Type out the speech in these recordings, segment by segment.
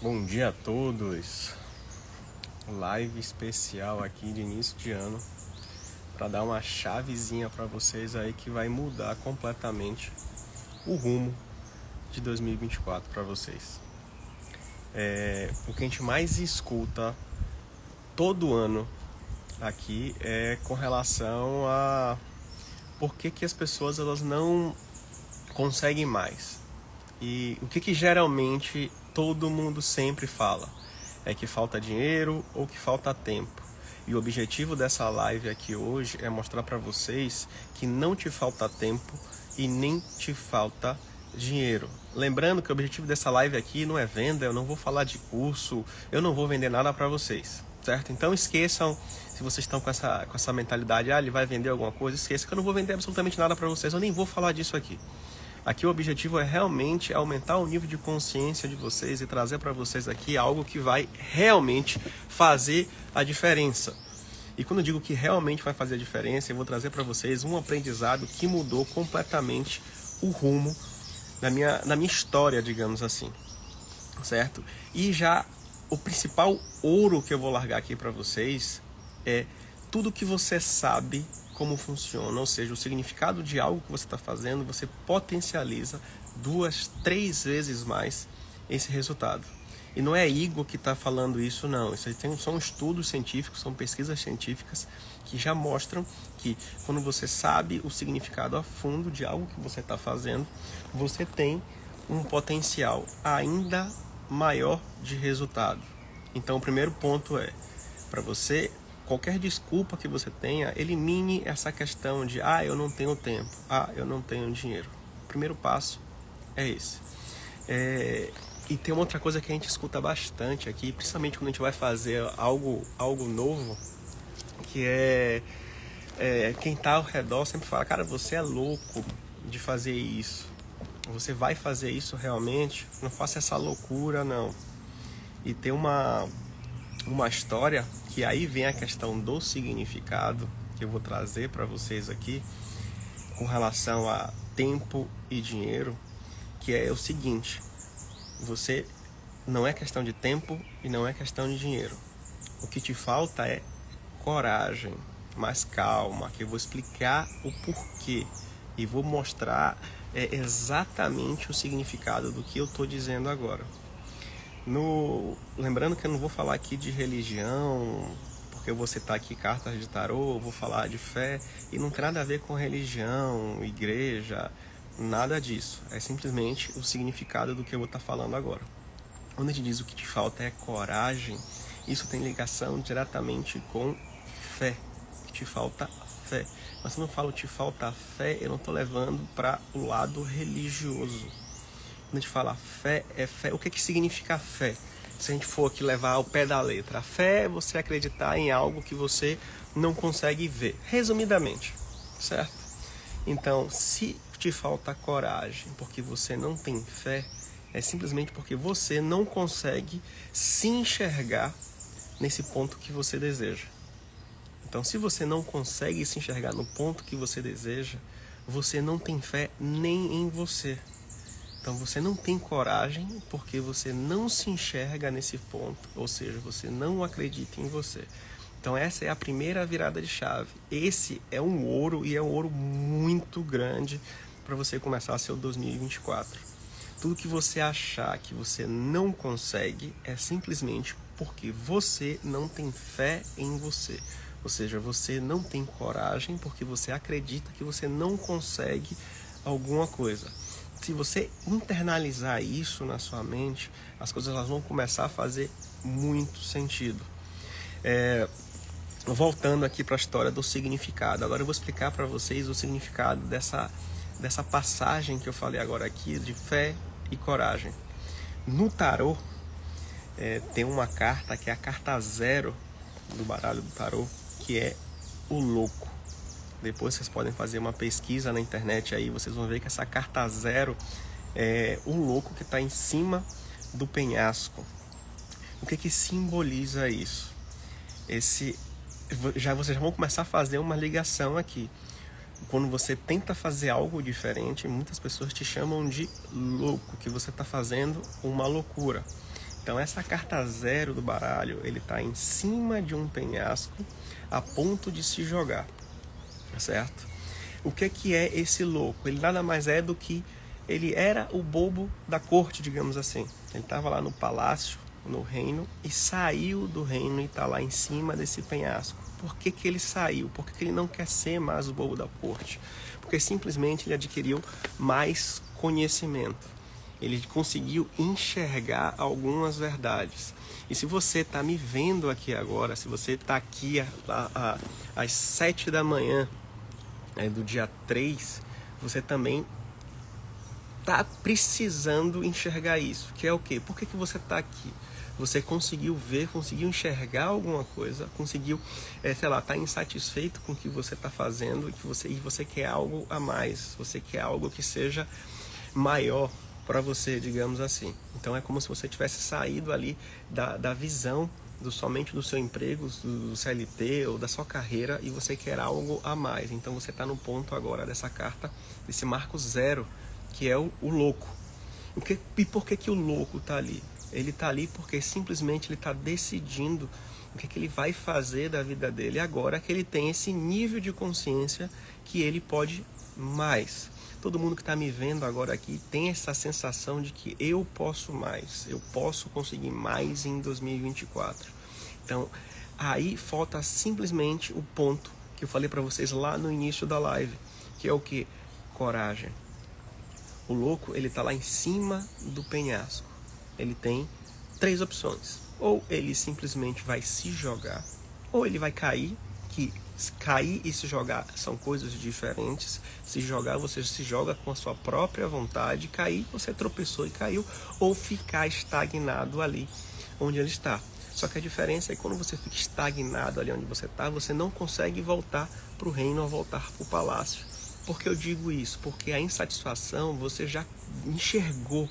Bom dia a todos. Live especial aqui de início de ano para dar uma chavezinha para vocês aí que vai mudar completamente o rumo de 2024 para vocês. O que a gente mais escuta todo ano aqui é com relação a por que as pessoas elas não conseguem mais. E o que geralmente todo mundo sempre fala? É que falta dinheiro ou que falta tempo. E o objetivo dessa live aqui hoje é mostrar para vocês que não te falta tempo e nem te falta dinheiro. Lembrando que o objetivo dessa live aqui não é venda, eu não vou falar de curso, eu não vou vender nada para vocês, certo? Então esqueçam, se vocês estão com essa mentalidade, ele vai vender alguma coisa, esqueça que eu não vou vender absolutamente nada para vocês, eu nem vou falar disso aqui. Aqui o objetivo é realmente aumentar o nível de consciência de vocês e trazer para vocês aqui algo que vai realmente fazer a diferença. E quando eu digo que realmente vai fazer a diferença, eu vou trazer para vocês um aprendizado que mudou completamente o rumo na minha história, digamos assim, certo? E já o principal ouro que eu vou largar aqui para vocês é tudo que você sabe como funciona, ou seja, o significado de algo que você está fazendo, você potencializa 2, 3 vezes mais esse resultado. E não é Igor que está falando isso, não. Isso são estudos científicos, são pesquisas científicas que já mostram que quando você sabe o significado a fundo de algo que você está fazendo, você tem um potencial ainda maior de resultado. Então, o primeiro ponto é, para você, qualquer desculpa que você tenha, elimine essa questão de eu não tenho tempo, eu não tenho dinheiro. O primeiro passo é esse. E tem uma outra coisa que a gente escuta bastante aqui, principalmente quando a gente vai fazer algo novo, que quem está ao redor sempre fala, cara, você é louco de fazer isso. Você vai fazer isso realmente? Não faça essa loucura, não. E tem uma história que aí vem a questão do significado que eu vou trazer para vocês aqui com relação a tempo e dinheiro, que é o seguinte: você não é questão de tempo e não é questão de dinheiro. O que te falta é coragem, mais calma, que eu vou explicar o porquê e vou mostrar exatamente o significado do que eu estou dizendo agora. Lembrando que eu não vou falar aqui de religião, porque eu vou citar aqui cartas de tarô, eu vou falar de fé, e não tem nada a ver com religião, igreja, nada disso. É simplesmente o significado do que eu vou estar falando agora. Quando a gente diz o que te falta é coragem, isso tem ligação diretamente com fé, que te falta fé. Mas quando eu falo te falta fé, eu não estou levando para o lado religioso. Quando a gente fala fé, é fé. O que significa fé? Se a gente for aqui levar ao pé da letra. A fé é você acreditar em algo que você não consegue ver. Resumidamente, certo? Então, se te falta coragem porque você não tem fé, é simplesmente porque você não consegue se enxergar nesse ponto que você deseja. Então, se você não consegue se enxergar no ponto que você deseja, você não tem fé nem em você. Então você não tem coragem porque você não se enxerga nesse ponto, ou seja, você não acredita em você. Então essa é a primeira virada de chave. Esse é um ouro e é um ouro muito grande para você começar seu 2024. Tudo que você achar que você não consegue é simplesmente porque você não tem fé em você. Ou seja, você não tem coragem porque você acredita que você não consegue alguma coisa. Se você internalizar isso na sua mente, as coisas elas vão começar a fazer muito sentido. Voltando aqui para a história do significado. Agora eu vou explicar para vocês o significado dessa passagem que eu falei agora aqui, de fé e coragem. No tarô, tem uma carta que é a carta 0 do baralho do tarô, que é o louco. Depois vocês podem fazer uma pesquisa na internet aí, vocês vão ver que essa carta 0 é o louco que está em cima do penhasco. O que simboliza isso? Vocês já vão começar a fazer uma ligação aqui. Quando você tenta fazer algo diferente, muitas pessoas te chamam de louco, que você está fazendo uma loucura. Então essa carta 0 do baralho, ele está em cima de um penhasco a ponto de se jogar, certo? O que é esse louco? Ele nada mais é do que ele era o bobo da corte, digamos assim. Ele estava lá no palácio, no reino, e saiu do reino e está lá em cima desse penhasco. Por que ele saiu? Por que ele não quer ser mais o bobo da corte? Porque simplesmente ele adquiriu mais conhecimento. Ele conseguiu enxergar algumas verdades. E se você está me vendo aqui agora, se você está aqui às 7 da manhã do dia 3, você também está precisando enxergar isso. Que é o quê? Por que você está aqui? Você conseguiu ver, conseguiu enxergar alguma coisa, conseguiu, tá insatisfeito com o que você está fazendo e você quer algo a mais, você quer algo que seja maior para você, digamos assim. Então é como se você tivesse saído ali da visão somente do seu emprego, do CLT ou da sua carreira, e você quer algo a mais. Então você está no ponto agora dessa carta, desse marco 0, que é o louco. E por que o louco está ali? Ele está ali porque simplesmente ele está decidindo o que ele vai fazer da vida dele agora que ele tem esse nível de consciência que ele pode mais. Todo mundo que está me vendo agora aqui tem essa sensação de que eu posso mais, eu posso conseguir mais em 2024. Então, aí falta simplesmente o ponto que eu falei para vocês lá no início da live, que é o que? Coragem. O louco, ele está lá em cima do penhasco. Ele tem 3 opções. Ou ele simplesmente vai se jogar, ou ele vai cair, que cair e se jogar são coisas diferentes. Se jogar, você se joga com a sua própria vontade. Cair, você tropeçou e caiu. Ou ficar estagnado ali onde ele está. Só que a diferença é que quando você fica estagnado ali onde você está, você não consegue voltar para o reino ou voltar para o palácio. Por que eu digo isso? Porque a insatisfação você já enxergou.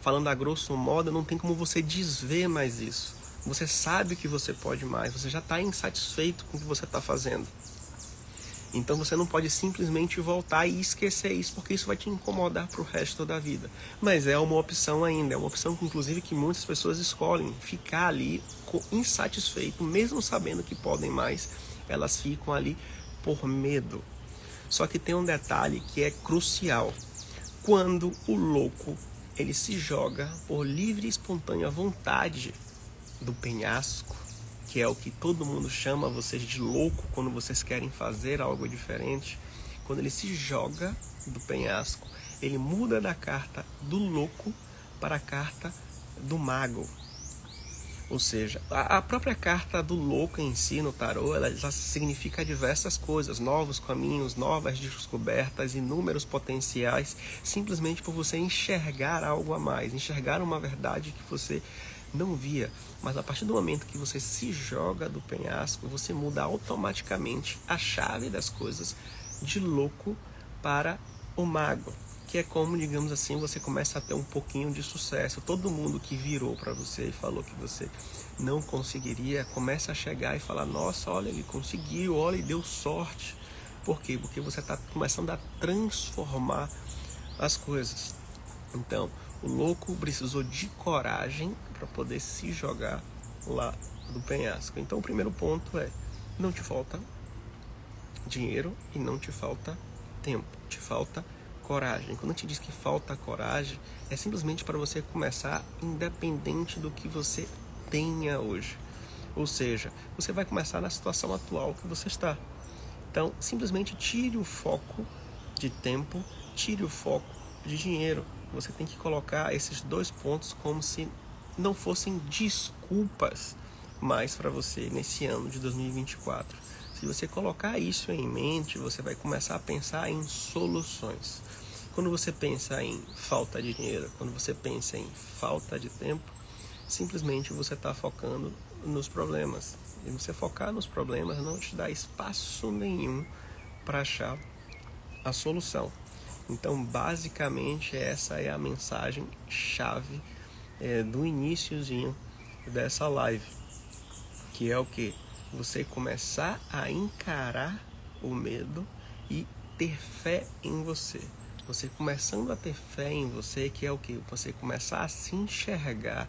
Falando a grosso modo, não tem como você desver mais isso. Você sabe que você pode mais, você já está insatisfeito com o que você está fazendo. Então você não pode simplesmente voltar e esquecer isso, porque isso vai te incomodar para o resto da vida. Mas é uma opção ainda, é uma opção que inclusive que muitas pessoas escolhem, ficar ali insatisfeito, mesmo sabendo que podem mais, elas ficam ali por medo. Só que tem um detalhe que é crucial. Quando o louco ele se joga por livre e espontânea vontade do penhasco, que é o que todo mundo chama vocês de louco quando vocês querem fazer algo diferente, quando ele se joga do penhasco, ele muda da carta do louco para a carta do mago. Ou seja, a própria carta do louco em si no tarô, ela já significa diversas coisas, novos caminhos, novas descobertas, inúmeros potenciais, simplesmente por você enxergar algo a mais, enxergar uma verdade que você não via. Mas a partir do momento que você se joga do penhasco, você muda automaticamente a chave das coisas de louco para o mago. Que é como, digamos assim, você começa a ter um pouquinho de sucesso. Todo mundo que virou para você e falou que você não conseguiria, começa a chegar e falar, nossa, olha, ele conseguiu, olha, ele deu sorte. Por quê? Porque você está começando a transformar as coisas. Então, o louco precisou de coragem para poder se jogar lá do penhasco. Então, o primeiro ponto é, não te falta dinheiro e não te falta tempo, te falta coragem. Quando a gente diz que falta coragem, é simplesmente para você começar independente do que você tenha hoje. Ou seja, você vai começar na situação atual que você está. Então, simplesmente tire o foco de tempo, tire o foco de dinheiro. Você tem que colocar esses 2 pontos como se não fossem desculpas mais para você nesse ano de 2024. Se você colocar isso em mente, você vai começar a pensar em soluções. Quando você pensa em falta de dinheiro, quando você pensa em falta de tempo, simplesmente você está focando nos problemas. E você focar nos problemas não te dá espaço nenhum para achar a solução. Então, basicamente, essa é a mensagem chave do iniciozinho dessa live. Que é o quê? Você começar a encarar o medo e ter fé em você. Você começando a ter fé em você, que é o que? Você começar a se enxergar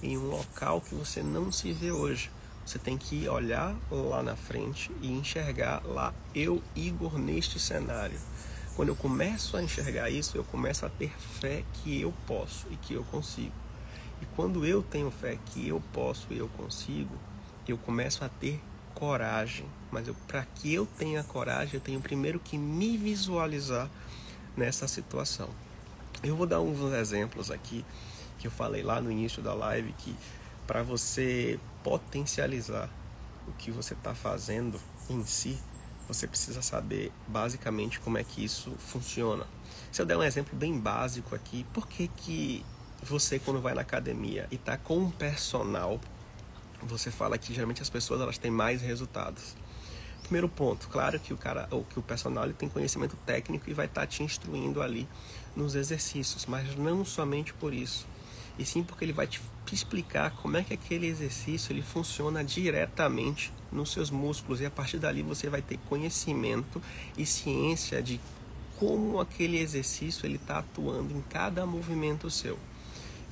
em um local que você não se vê hoje. Você tem que olhar lá na frente e enxergar lá, eu, Igor, neste cenário. Quando eu começo a enxergar isso, eu começo a ter fé que eu posso e que eu consigo. E quando eu tenho fé que eu posso e eu consigo, eu começo a ter coragem. Mas para que eu tenha coragem, eu tenho primeiro que me visualizar nessa situação. Eu vou dar uns exemplos aqui, que eu falei lá no início da live, que para você potencializar o que você está fazendo em si, você precisa saber basicamente como é que isso funciona. Se eu der um exemplo bem básico aqui, por que você, quando vai na academia e está com um personal, você fala que geralmente as pessoas elas têm mais resultados? Primeiro ponto, claro que o personal ele tem conhecimento técnico e vai estar te instruindo ali nos exercícios, mas não somente por isso, e sim porque ele vai te explicar como é que aquele exercício ele funciona diretamente nos seus músculos, e a partir dali você vai ter conhecimento e ciência de como aquele exercício ele está atuando em cada movimento seu.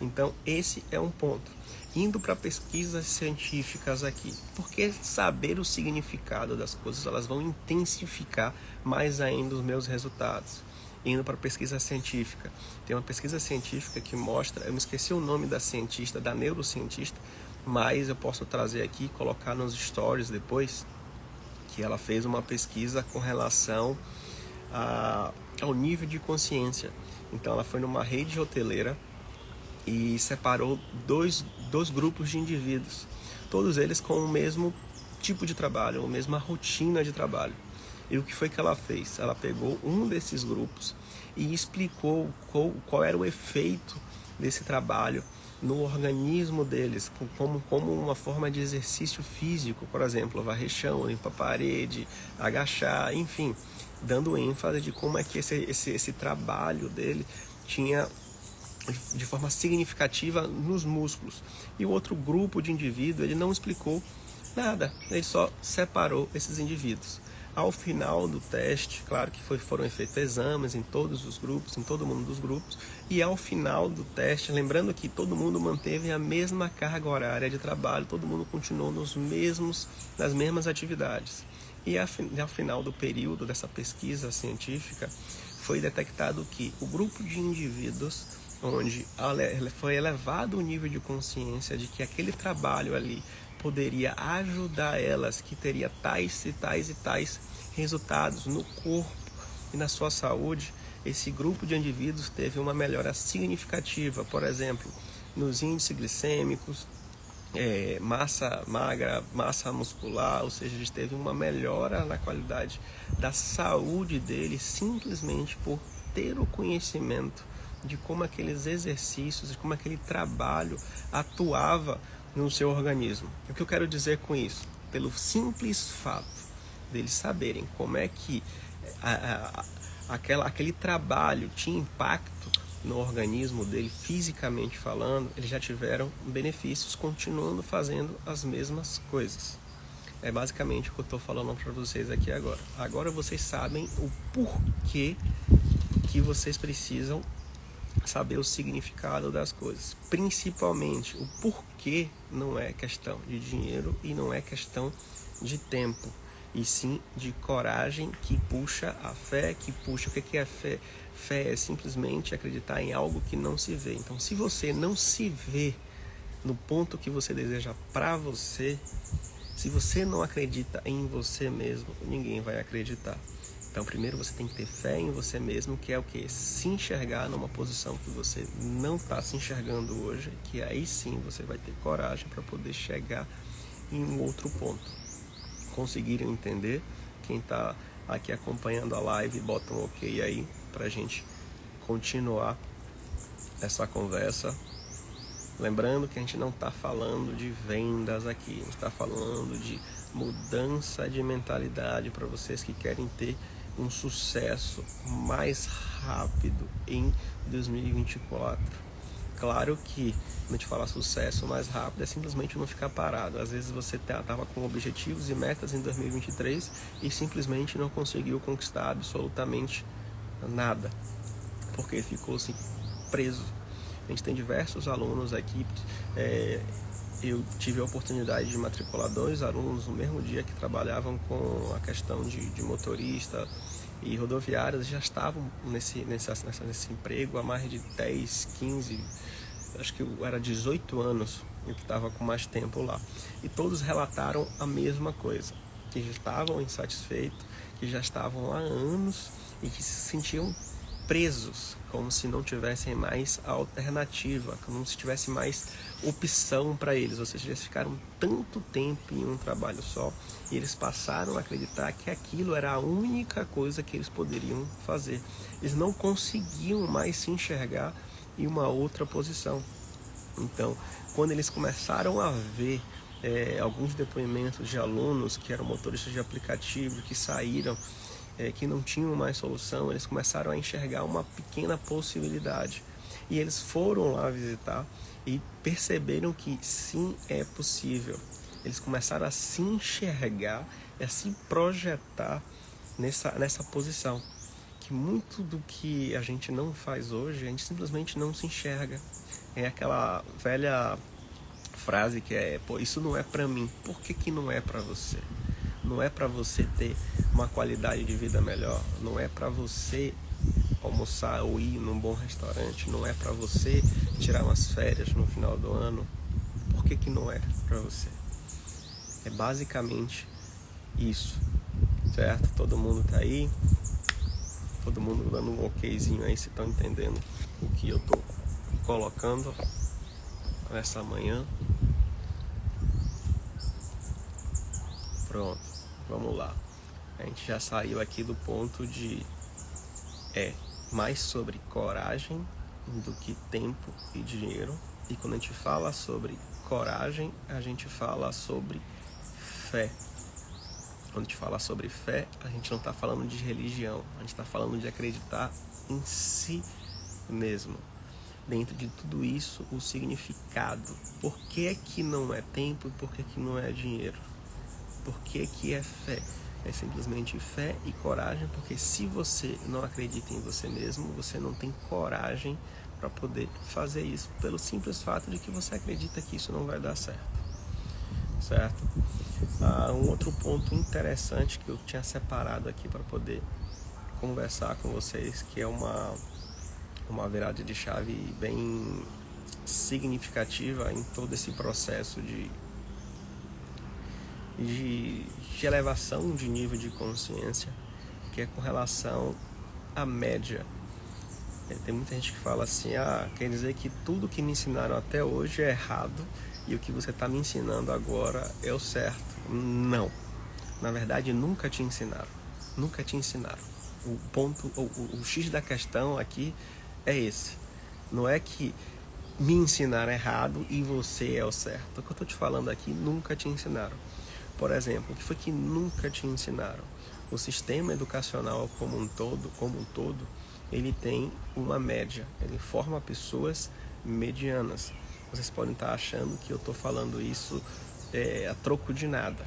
Então esse é um ponto. Indo para pesquisas científicas aqui, porque saber o significado das coisas, elas vão intensificar mais ainda os meus resultados. Indo para pesquisa científica, tem uma pesquisa científica que mostra, eu me esqueci o nome da cientista, da neurocientista, mas eu posso trazer aqui e colocar nos stories depois, que ela fez uma pesquisa com relação ao nível de consciência. Então ela foi numa rede hoteleira e separou dois grupos de indivíduos, todos eles com o mesmo tipo de trabalho, a mesma rotina de trabalho. E o que foi que ela fez? Ela pegou um desses grupos e explicou qual era o efeito desse trabalho no organismo deles, como uma forma de exercício físico, por exemplo, varrer chão, limpar parede, agachar, enfim, dando ênfase de como é que esse trabalho dele tinha de forma significativa nos músculos. E o outro grupo de indivíduos, ele não explicou nada, ele só separou esses indivíduos. Ao final do teste, claro que foram feitos exames em todos os grupos, em todo mundo dos grupos, e ao final do teste, lembrando que todo mundo manteve a mesma carga horária de trabalho, todo mundo continuou nas mesmas atividades. E ao final do período dessa pesquisa científica, foi detectado que o grupo de indivíduos onde foi elevado o nível de consciência de que aquele trabalho ali poderia ajudar elas, que teria tais e tais resultados no corpo e na sua saúde, esse grupo de indivíduos teve uma melhora significativa, por exemplo, nos índices glicêmicos, massa magra, massa muscular, ou seja, eles teve uma melhora na qualidade da saúde deles simplesmente por ter o conhecimento de como aqueles exercícios, de como aquele trabalho atuava no seu organismo. O que eu quero dizer com isso? Pelo simples fato deles saberem como é que aquele trabalho tinha impacto no organismo dele, fisicamente falando, eles já tiveram benefícios continuando fazendo as mesmas coisas. É basicamente o que eu estou falando para vocês aqui agora. Agora vocês sabem o porquê que vocês precisam saber o significado das coisas. Principalmente o porquê não é questão de dinheiro e não é questão de tempo, e sim de coragem, que puxa a fé, que puxa... O que é fé? Fé é simplesmente acreditar em algo que não se vê. Então, se você não se vê no ponto que você deseja para você, se você não acredita em você mesmo, ninguém vai acreditar. Então, primeiro você tem que ter fé em você mesmo, que é o que? Se enxergar numa posição que você não está se enxergando hoje, que aí sim você vai ter coragem para poder chegar em um outro ponto. Conseguiram entender? Quem está aqui acompanhando a live, bota um ok aí para a gente continuar essa conversa. Lembrando que a gente não está falando de vendas aqui, a gente está falando de mudança de mentalidade para vocês que querem ter um sucesso mais rápido em 2024. Claro que, quando a gente fala sucesso mais rápido, é simplesmente não ficar parado. Às vezes você estava com objetivos e metas em 2023 e simplesmente não conseguiu conquistar absolutamente nada. porque ficou assim preso. A gente tem diversos alunos aqui. Eu tive a oportunidade de matricular 2 alunos no mesmo dia que trabalhavam com a questão de motorista e rodoviários, já estavam nesse emprego há mais de 10, 15, acho que era 18 anos que estava com mais tempo lá. E todos relataram a mesma coisa, que já estavam insatisfeitos, que já estavam lá há anos e que se sentiam presos, como se não tivessem mais alternativa, como se tivesse mais opção para eles. Ou seja, eles ficaram tanto tempo em um trabalho só e eles passaram a acreditar que aquilo era a única coisa que eles poderiam fazer. Eles não conseguiam mais se enxergar em uma outra posição. Então, quando eles começaram a ver alguns depoimentos de alunos que eram motoristas de aplicativo, que saíram, que não tinham mais solução, eles começaram a enxergar uma pequena possibilidade. E eles foram lá visitar e perceberam que sim, é possível. Eles começaram a se enxergar, a se projetar nessa posição. Que muito do que a gente não faz hoje, a gente simplesmente não se enxerga. É aquela velha frase que pô, isso não é para mim. Por que não é para você? Não é para você ter uma qualidade de vida melhor, não é para você almoçar ou ir num bom restaurante, não é para você tirar umas férias no final do ano. Por que não é para você? É basicamente isso, certo? Todo mundo tá aí, todo mundo dando um okzinho aí, se estão entendendo o que eu tô colocando nessa manhã. Pronto, vamos lá. A gente já saiu aqui do ponto de mais sobre coragem do que tempo e dinheiro. E quando a gente fala sobre coragem, a gente fala sobre fé. Quando a gente fala sobre fé, a gente não está falando de religião, a gente está falando de acreditar em si mesmo. Dentro de tudo isso, o significado. Por que não é tempo e por que não é dinheiro? Por que é fé? É simplesmente fé e coragem, porque se você não acredita em você mesmo, você não tem coragem para poder fazer isso, pelo simples fato de que você acredita que isso não vai dar certo. Certo? Um outro ponto interessante que eu tinha separado aqui para poder conversar com vocês, que é uma virada de chave bem significativa em todo esse processo de elevação de nível de consciência, que é com relação à média. Tem muita gente que fala assim, quer dizer que tudo que me ensinaram até hoje é errado e o que você está me ensinando agora é o certo. Não, na verdade nunca te ensinaram. O ponto, o X da questão aqui é esse. Não é que me ensinaram errado e você é o certo. O que eu estou te falando aqui, nunca te ensinaram. Por exemplo, o que foi que nunca te ensinaram? O sistema educacional como um todo, ele tem uma média, ele forma pessoas medianas. Vocês podem estar achando que eu estou falando isso a troco de nada,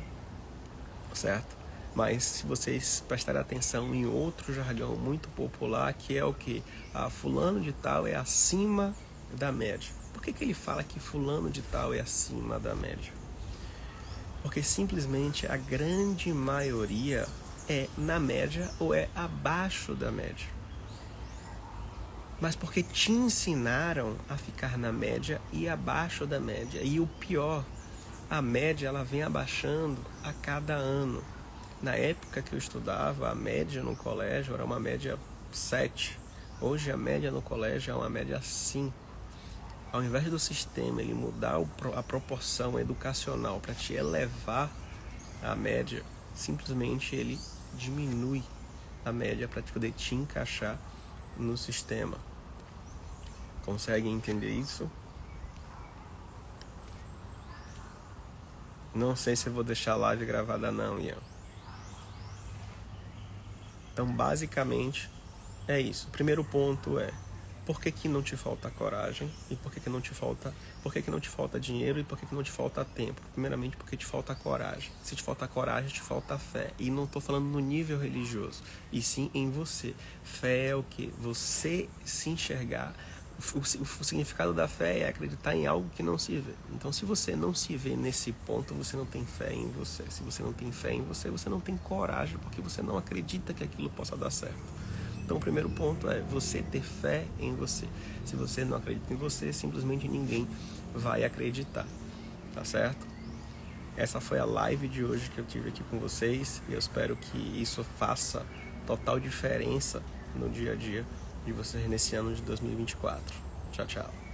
certo? Mas se vocês prestarem atenção em outro jargão muito popular, que é o que? Fulano de tal é acima da média. Por que ele fala que fulano de tal é acima da média? Porque simplesmente a grande maioria é na média ou é abaixo da média. Mas porque te ensinaram a ficar na média e abaixo da média. E o pior, a média ela vem abaixando a cada ano. Na época que eu estudava, a média no colégio era uma média 7. Hoje a média no colégio é uma média 5. Ao invés do sistema ele mudar a proporção educacional para te elevar a média, simplesmente ele diminui a média para poder te encaixar no sistema. Conseguem entender isso? Não sei se eu vou deixar a live gravada não, Ian. Então basicamente é isso. O primeiro ponto é Por que que não te falta coragem? E por que que não te falta, dinheiro e por que que não te falta tempo? Primeiramente porque te falta coragem. Se te falta coragem, te falta fé. E não estou falando no nível religioso, e sim em você. Fé é o quê? Você se enxergar. O significado da fé é acreditar em algo que não se vê. Então, se você não se vê nesse ponto, você não tem fé em você. Se você não tem fé em você, você não tem coragem, porque você não acredita que aquilo possa dar certo. Então, o primeiro ponto é você ter fé em você. Se você não acredita em você, simplesmente ninguém vai acreditar. Tá certo? Essa foi a live de hoje que eu tive aqui com vocês. E eu espero que isso faça total diferença no dia a dia de vocês nesse ano de 2024. Tchau, tchau.